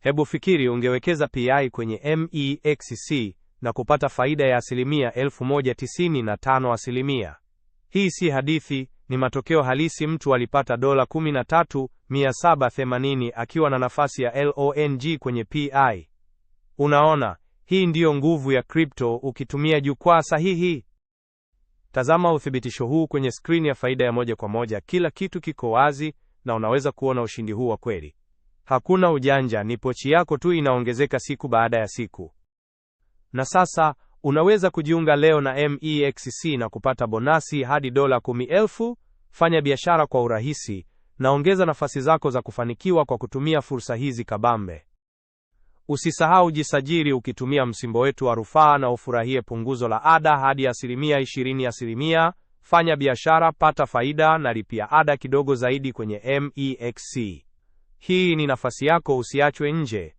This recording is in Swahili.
Hebu fikiri ungewekeza PI kwenye MEXC na kupata faida ya 1095%. Hii si hadithi, ni matokeo halisi. Mtu alipata dola 13,780 akiwa na nafasi ya LONG kwenye PI. Unaona, hii ndiyo nguvu ya crypto ukitumia jukwaa sahihi. Tazama uthibitisho huu kwenye skrini ya faida ya moja kwa moja. Kila kitu kiko wazi na unaweza kuona ushindi huu wa kweli. Hakuna ujanja, ni pochi yako tu inaongezeka siku baada ya siku. Na sasa, unaweza kujiunga leo na MEXC na kupata bonasi hadi dola 10,000. Fanya biashara kwa urahisi na ongeza nafasi zako za kufanikiwa kwa kutumia fursa hizi kabambe. Usisahau jisajili ukitumia msimbo wetu wa rufaa na ufurahie punguzo la ada hadi 20%. Fanya biashara, pata faida na lipia ada kidogo zaidi kwenye MEXC. Hii ni nafasi yako, usiachwe nje.